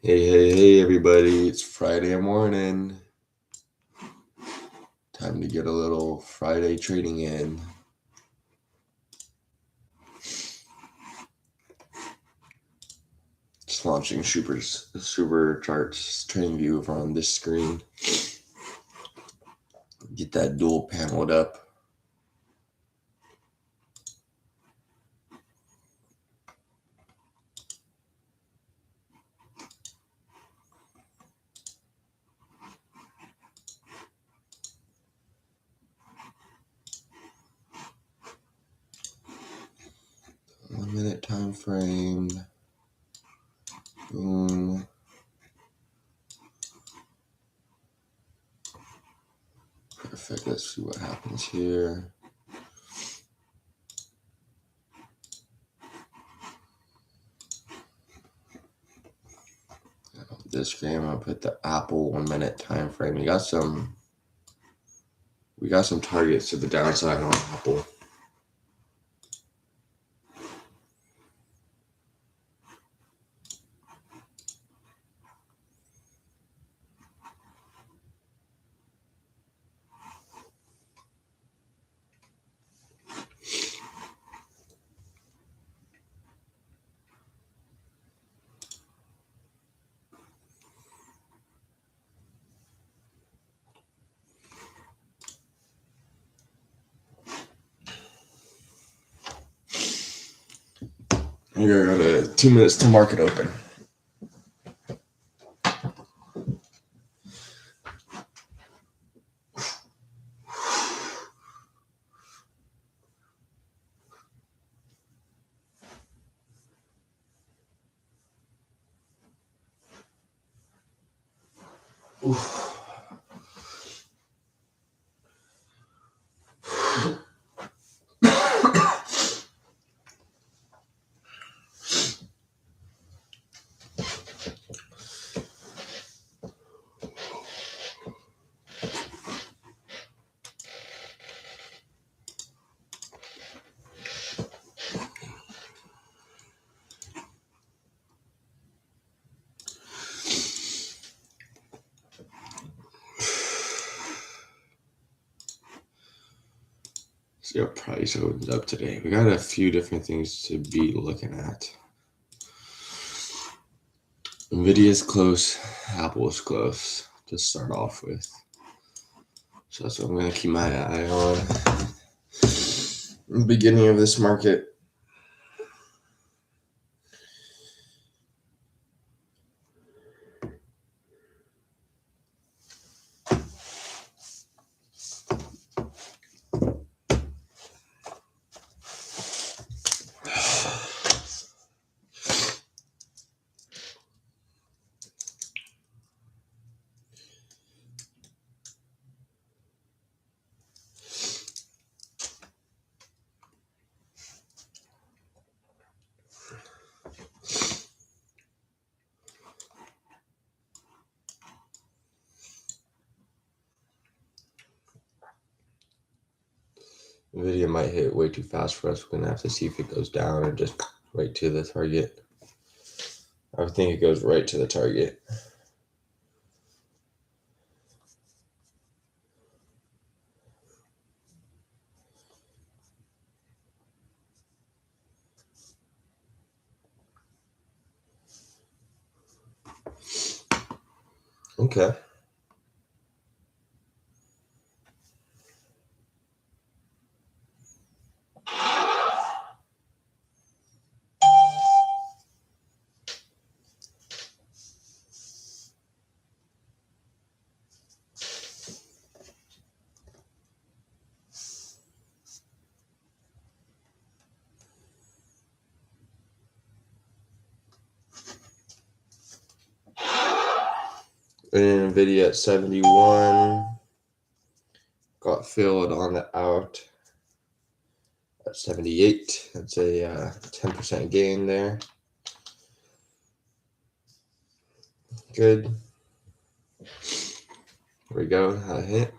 Hey, everybody. It's Friday morning. Time to get a little Friday trading in. Just launching super charts trading view over on this screen. Get that dual paneled up. One minute time frame. Boom. Perfect. Let's see what happens here. This frame, I'm gonna put the Apple 1 minute time frame. We got some targets to the downside on Apple. We're gonna go to 2 minutes to market open. Oof. See how price opens up today. We got a few different things to be looking at. Nvidia's close, Apple's close to start off with. So that's what I'm going to keep my eye on. In the beginning of this market. Nvidia might hit way too fast for us. We're going to have to see if it goes down or just right to the target. I think it goes right to the target. Okay. And Nvidia at 71. Got filled on the out at 78. That's a 10% gain there. Good. Here we go. A hit.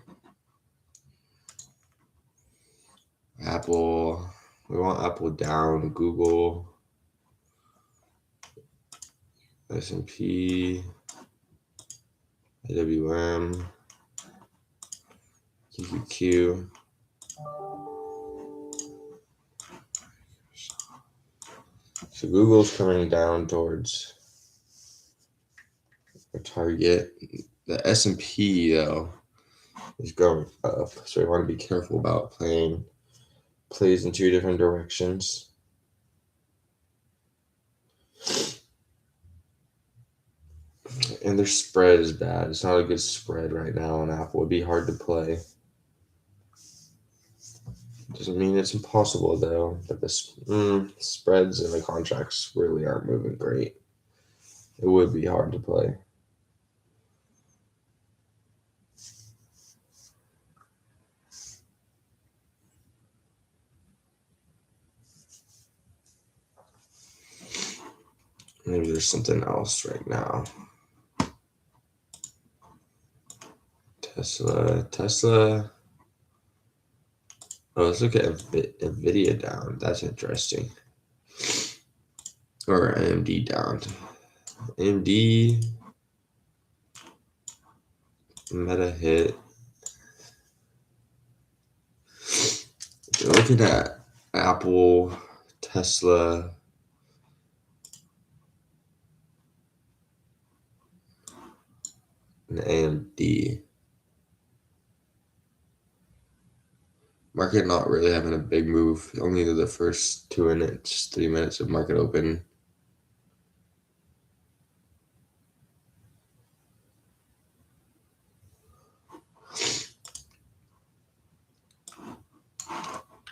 Apple. We want Apple down. Google. S&P, AWM, QQQ. So Google's coming down towards a target. The S&P though is going up, so I want to be careful about plays in two different directions. And their spread is bad. It's not a good spread right now on Apple. It'd be hard to play. Doesn't mean it's impossible though. But the spreads and the contracts really aren't moving great. It would be hard to play. Maybe there's something else right now. Tesla. Oh, let's look at NVIDIA down. That's interesting. Or AMD down. AMD, Meta hit. If you're looking at Apple, Tesla, and AMD. Market not really having a big move. Only the first 2 minutes, 3 minutes of market open.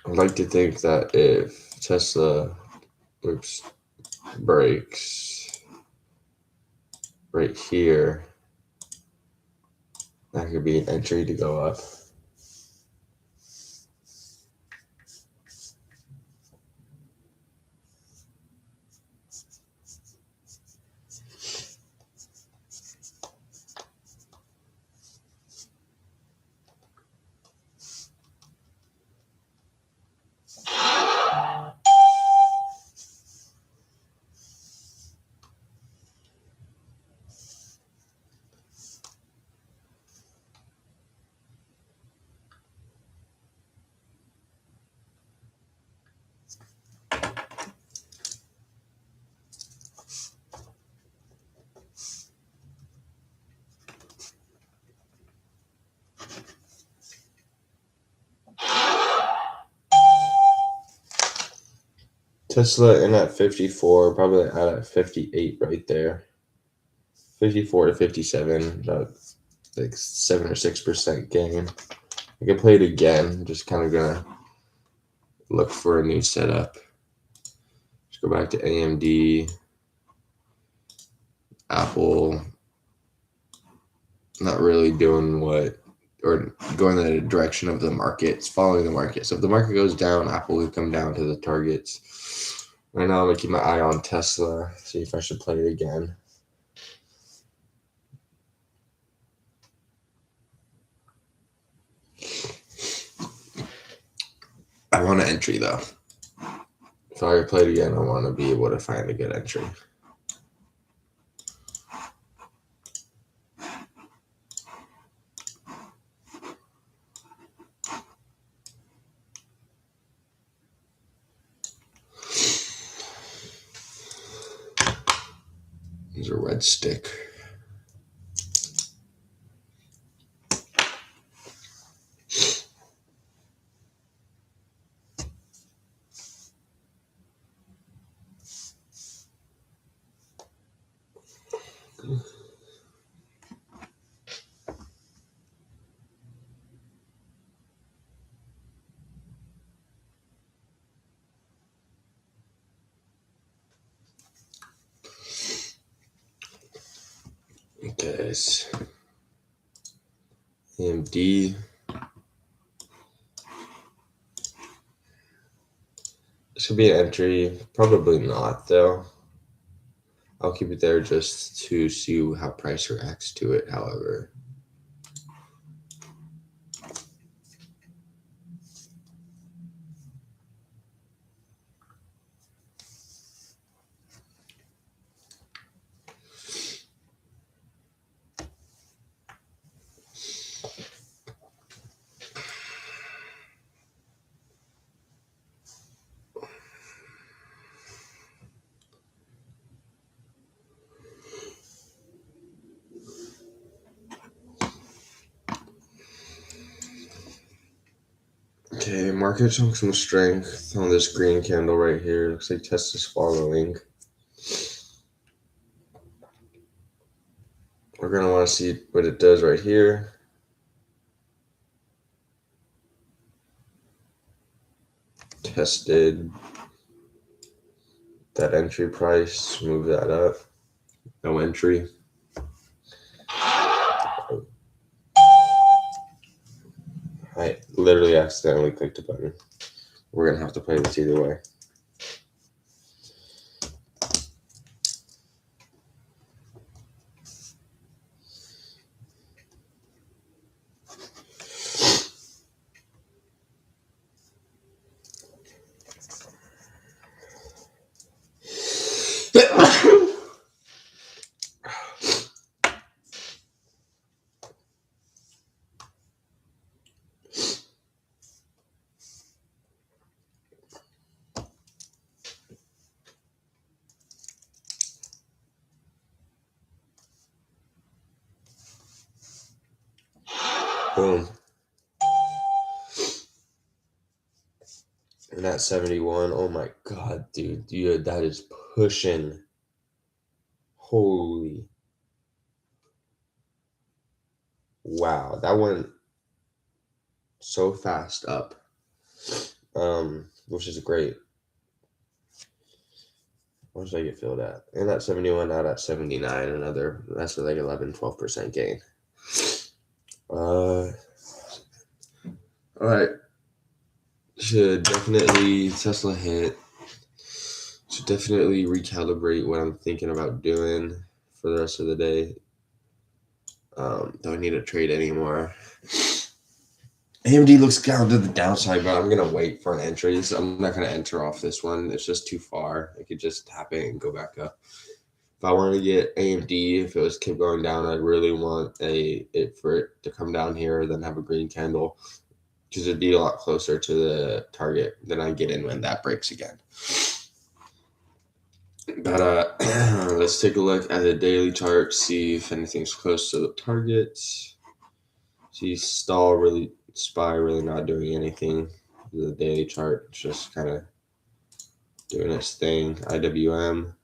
I'd like to think that if Tesla breaks right here, that could be an entry to go up. Tesla in at 54, probably out at 58 right there. 54 to 57, about like 7 or 6% gain. I can play it again. Just kind of gonna look for a new setup. Let's go back to AMD, Apple. Not really doing or going in the direction of the market. It's following the market. So if the market goes down, Apple will come down to the targets. Right now, I'm gonna keep my eye on Tesla, see if I should play it again. I want an entry though. If I play it again, I want to be able to find a good entry. There's a red stick. Okay, it's AMD. This could be an entry. Probably not, though. I'll keep it there just to see how price reacts to it, however. Okay, market showing some strength on this green candle right here. Looks like Tesla's following. We're going to want to see what it does right here. Tested that entry price, move that up. No entry. I literally accidentally clicked a button. We're going to have to play this either way. Boom. And at 71, oh my god, dude, that is pushing. Holy. Wow, that went so fast up. Which is great. What did I get filled at? And at 71, not at 79, that's like 11-12% gain. All right. Should definitely Tesla hit. Should definitely recalibrate what I'm thinking about doing for the rest of the day. Don't need to trade anymore. AMD looks down to the downside, but I'm gonna wait for an entry. So I'm not gonna enter off this one. It's just too far. I could just tap it and go back up. If I want to get AMD, if it was keep going down, I really want for it to come down here, then have a green candle, because it'd be a lot closer to the target than I get in when that breaks again. But let's take a look at the daily chart, see if anything's close to the targets. See SPY really not doing anything. The daily chart just kind of doing its thing. IWM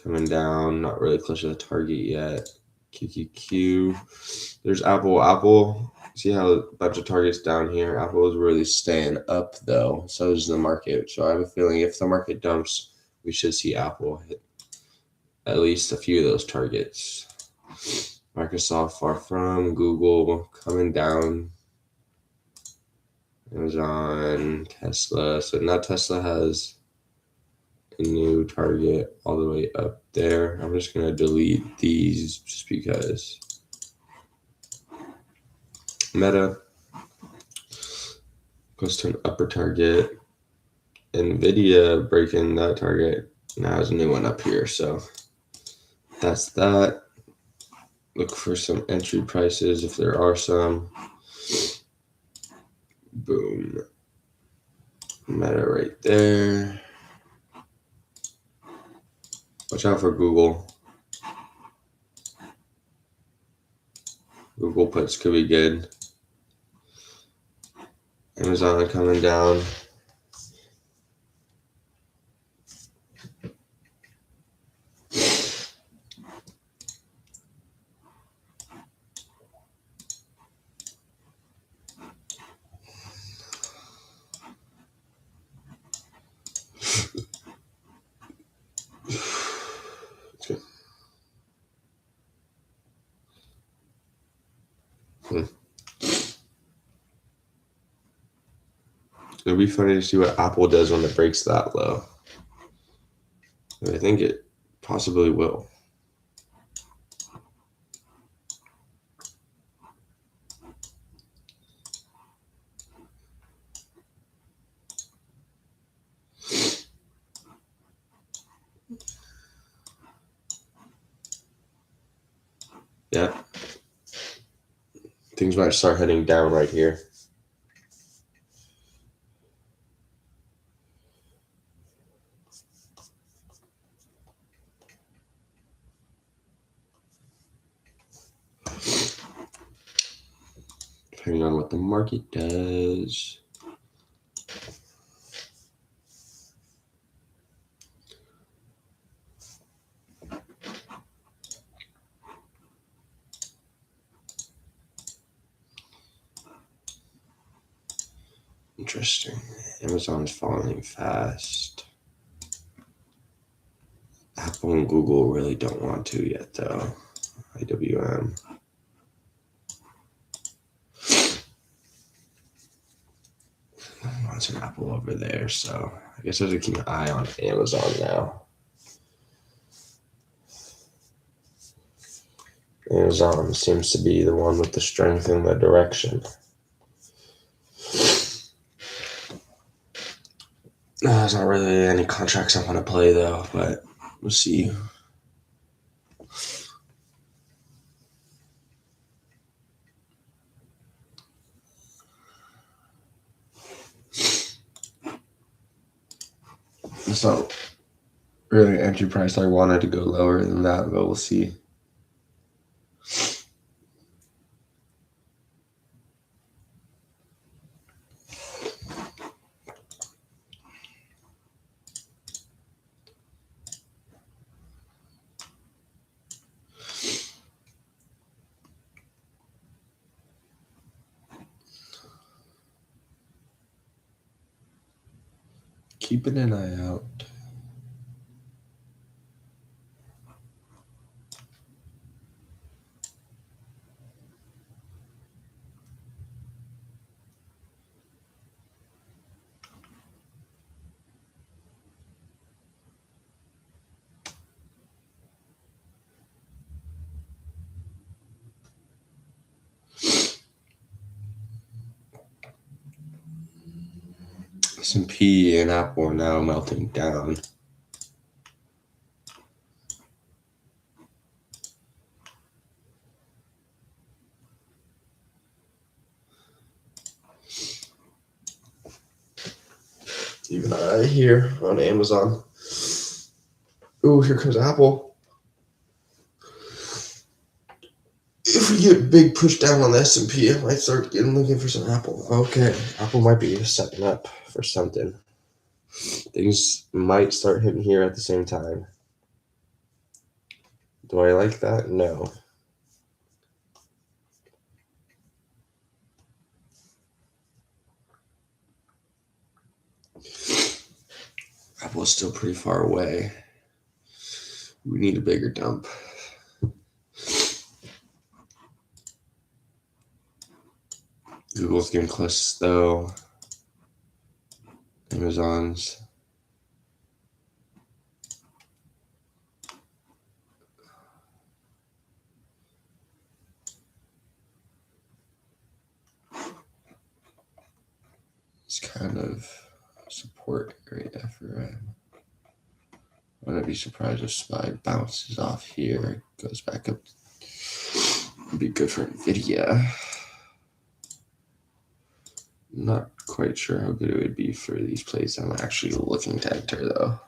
coming down, not really close to the target yet. QQQ. There's Apple. See how a bunch of targets down here? Apple is really staying up though. So is the market. So I have a feeling if the market dumps, we should see Apple hit at least a few of those targets. Microsoft far from. Google coming down. Amazon, Tesla. So now Tesla has a new target all the way up there. I'm just going to delete these just because. Meta goes to an upper target. NVIDIA breaking that target. Now has a new one up here. So that's that. Look for some entry prices if there are some. Boom. Meta right there. Watch out for Google. Google puts could be good. Amazon coming down. It'll be funny to see what Apple does when it breaks that low. I think it possibly will. Yeah. Things might start heading down right here. depending on what the market does. Interesting. Amazon's falling fast. Apple and Google really don't want to yet, though. IWM. Wants an Apple over there, so I guess I have to keep an eye on Amazon now. Amazon seems to be the one with the strength in the direction. There's not really any contracts I want to play, though, but we'll see. It's not really an entry price. I wanted to go lower than that, but we'll see. Keeping an eye out. S&P and Apple are now melting down. Even I here on Amazon. Ooh, here comes Apple. If we get a big push down on the S&P, I might start looking for some Apple. Okay, Apple might be setting up for something. Things might start hitting here at the same time. Do I like that? No. Apple's still pretty far away. We need a bigger dump. Google's getting close, though. Amazon's. It's kind of support area for I wouldn't be surprised if SPY bounces off here, goes back up. It'd be good for Nvidia. Not quite sure how good it would be for these plays I'm actually looking to enter, though.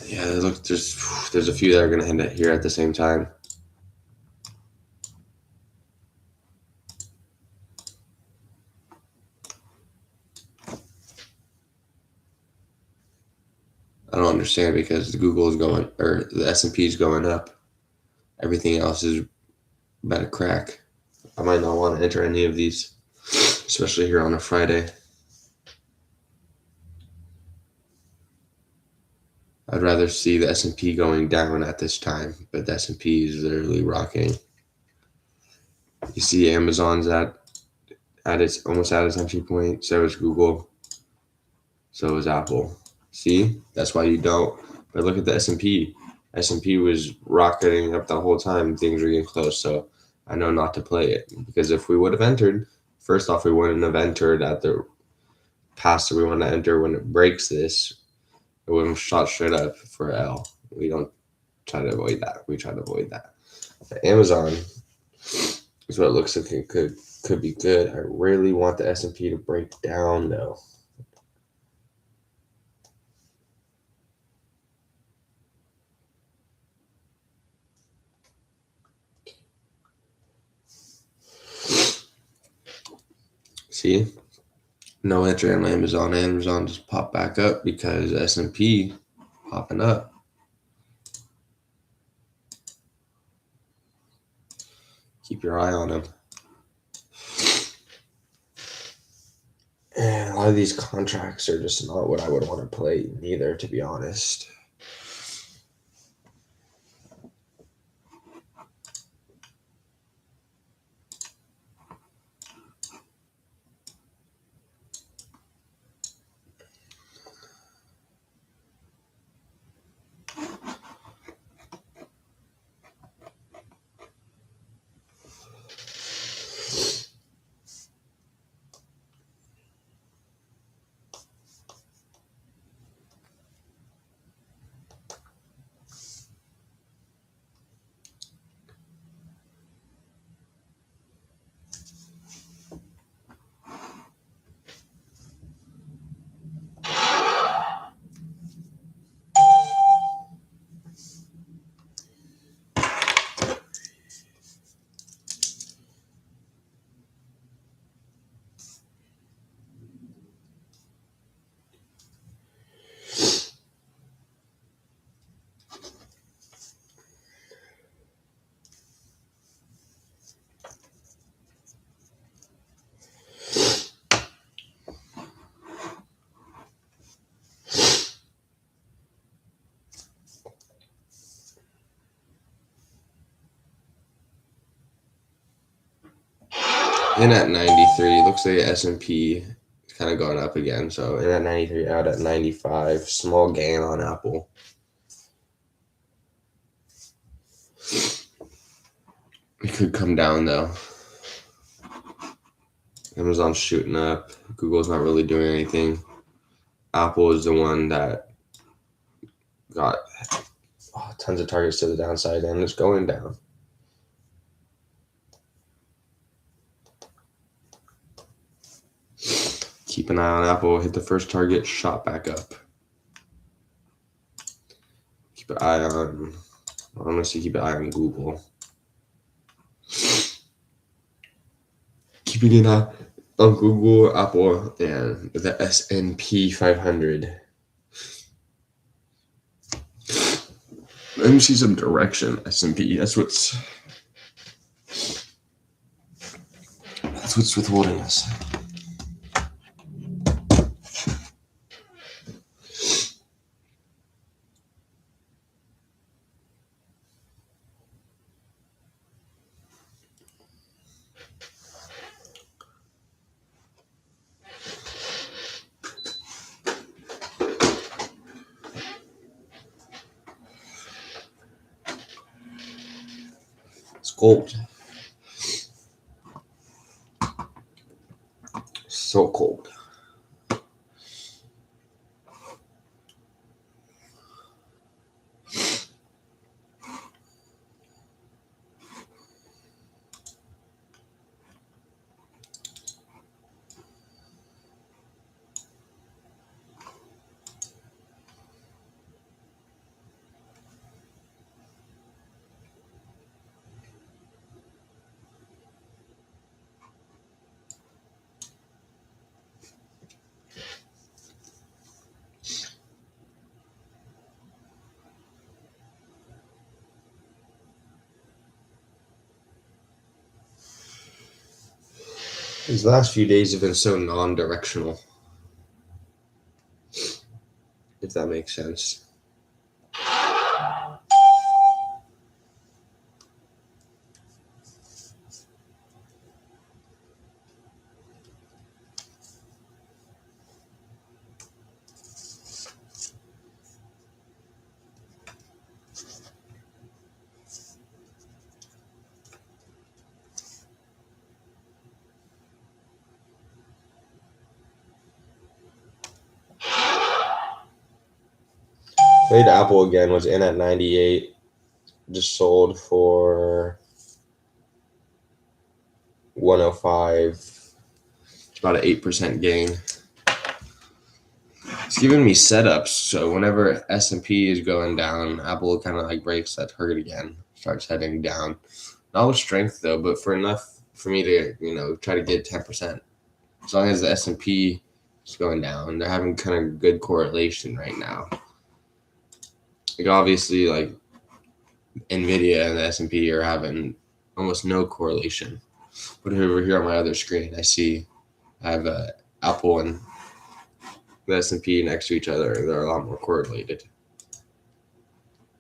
Yeah, look, there's a few that are going to end it here at the same time. I don't understand because Google is going, or the S&P is going up. Everything else is about to crack. I might not want to enter any of these, especially here on a Friday. I'd rather see the S&P going down at this time, but the S&P is literally rocking. You see Amazon's at its almost at its entry point. So is Google. So is Apple. See, that's why you don't. But look at the S&P. S&P was rocketing up the whole time. Things were getting close. So I know not to play it, because if we would have entered, first off, we wouldn't have entered at the pass that we want to enter when it breaks this. It would have shot straight up for L. We don't try to avoid that. We try to avoid that. The Amazon is what it looks like it could be good. I really want the S&P to break down though. See, no entry on Amazon. Amazon just popped back up because S&P popping up. Keep your eye on them. And a lot of these contracts are just not what I would want to play neither, to be honest. In at 93, looks like S&P is kind of going up again. So in at 93, out at 95. Small gain on Apple. It could come down though. Amazon's shooting up. Google's not really doing anything. Apple is the one that got tons of targets to the downside and it's going down. Keep an eye on Apple. Hit the first target, shot back up. Keep an eye on, honestly, keep an eye on Google. Keeping an eye on Google, Apple, and the S&P 500. Let me see some direction. S&P. That's what's withholding us. It's cold. So cold. These last few days have been so non-directional, if that makes sense. Played Apple again, was in at 98. Just sold for 105. It's about an 8% gain. It's giving me setups, so whenever S&P is going down, Apple kind of like breaks that target again, starts heading down. Not with strength though, but for enough for me to try to get 10%. As long as the S&P is going down, they're having kind of good correlation right now. Like obviously, like Nvidia and the S&P are having almost no correlation. But over here on my other screen, I have Apple and the S&P next to each other. They're a lot more correlated.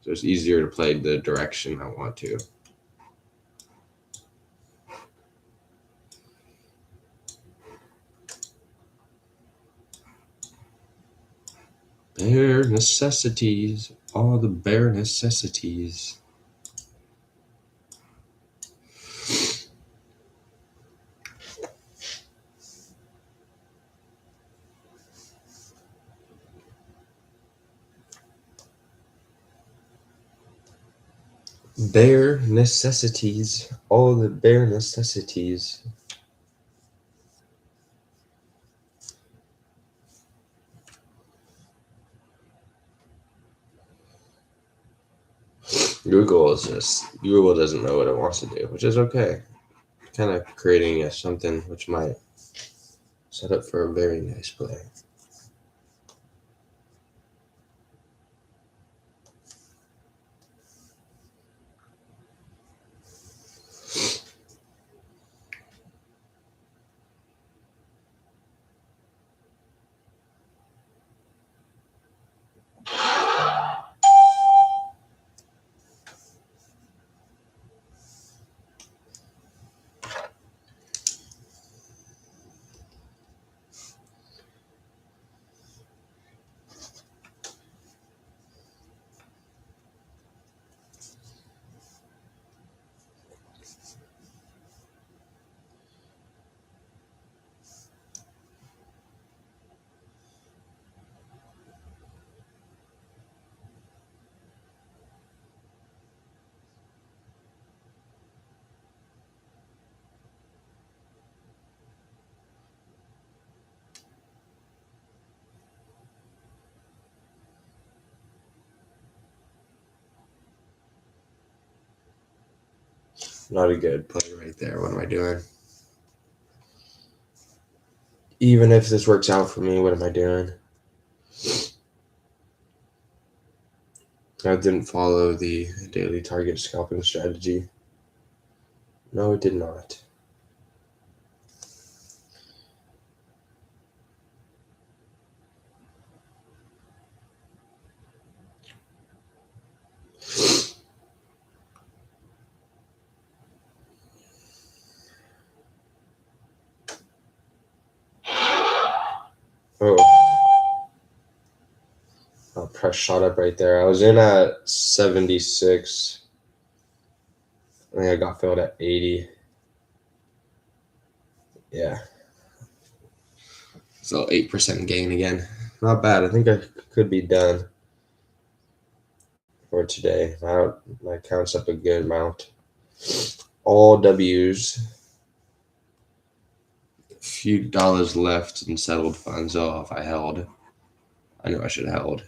So it's easier to play the direction I want to. Bare necessities, all the bare necessities. Bare necessities, all the bare necessities. Google doesn't know what it wants to do, which is okay. Kind of creating something which might set up for a very nice play. Not a good play right there. What am I doing? Even if this works out for me, what am I doing? I didn't follow the daily target scalping strategy. No, it did not. Price shot up right there. I was in at 76. I think I got filled at 80. Yeah. So 8% gain again. Not bad. I think I could be done for today. My count's up a good amount. All W's. A few dollars left in settled funds. Oh, if I held. I knew I should have held.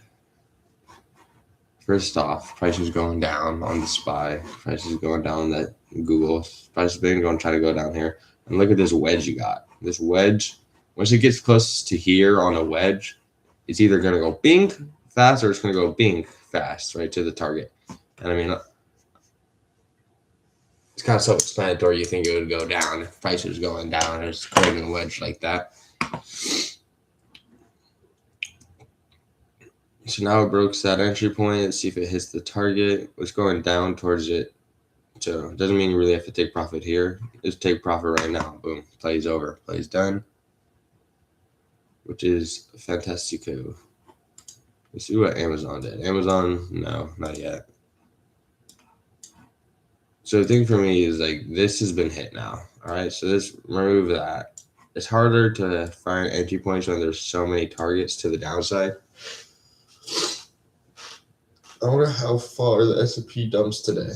First off, price is going down on the SPY. Price is going down on that Google. Price has been going to try to go down here. And look at this wedge you got. This wedge, once it gets close to here on a wedge, it's either going to go bing fast or it's going to go bing fast right to the target. And I mean, it's kind of self-explanatory. You think it would go down if price is going down and it's creating a wedge like that. So now it broke that entry point. Let's see if it hits the target. It's going down towards it. So it doesn't mean you really have to take profit here. Just take profit right now. Boom. Play's over. Play's done. Which is fantastico. Let's see what Amazon did. Amazon, no, not yet. So the thing for me is like this has been hit now. All right. So let's remove that. It's harder to find entry points when there's so many targets to the downside. I wonder how far the S&P dumps today.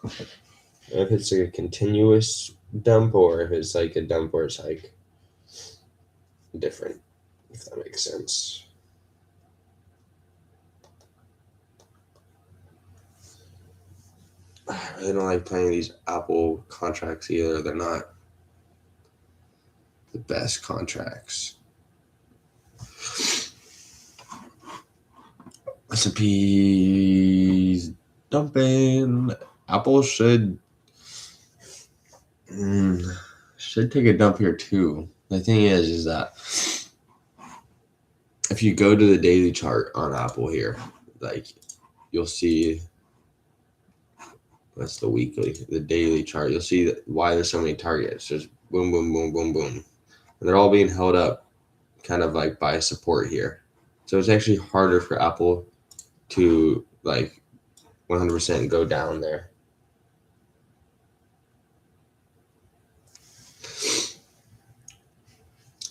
If it's like a continuous dump or if it's like a dump where it's like different, if that makes sense. I really don't like playing these Apple contracts either. They're not the best contracts. S&P's dumping. Apple should take a dump here too. The thing is that if you go to the daily chart on Apple here, like you'll see that's the weekly, the daily chart. You'll see why there's so many targets. Just boom, boom, boom, boom, boom, and they're all being held up, kind of like by support here. So it's actually harder for Apple to like 100% go down there.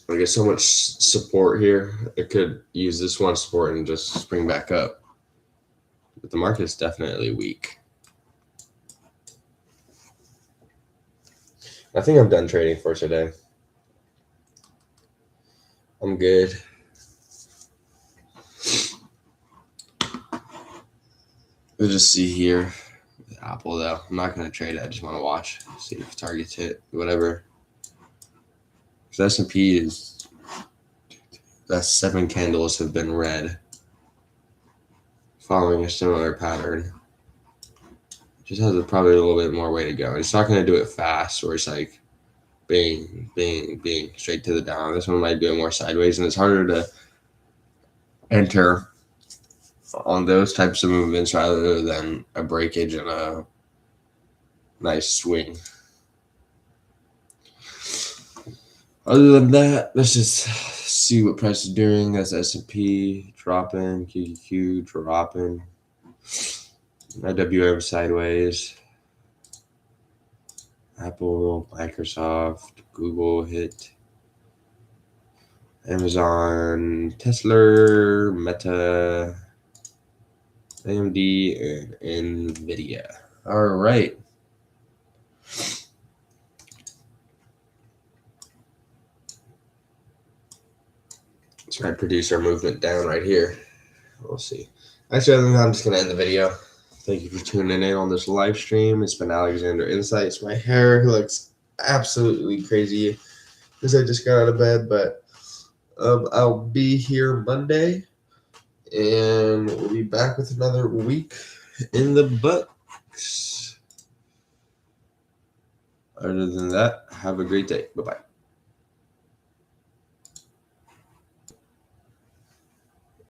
I get so much support here. It could use this one support and just spring back up. But the market's definitely weak. I think I'm done trading for today. I'm good. We'll just see here. Apple though. I'm not gonna trade it. I just want to watch. See if targets hit. Whatever. So S&P is, that's 7 candles have been red, following a similar pattern. Just has probably a little bit more way to go. It's not going to do it fast, where it's like bing, bing, bing, straight to the down. This one might do it more sideways, and it's harder to enter on those types of movements rather than a breakage and a nice swing. Other than that, let's just see what price is doing. That's S&P dropping, QQQ dropping, IWM sideways, Apple, Microsoft, Google hit, Amazon, Tesla, Meta, AMD, and NVIDIA. All right. Let's try to produce our movement down right here. We'll see. Actually, other than that, I'm just going to end the video. Thank you for tuning in on this live stream. It's been Alexander Insights. My hair looks absolutely crazy because I just got out of bed, but I'll be here Monday, and we'll be back with another week in the books. Other than that, have a great day. Bye-bye.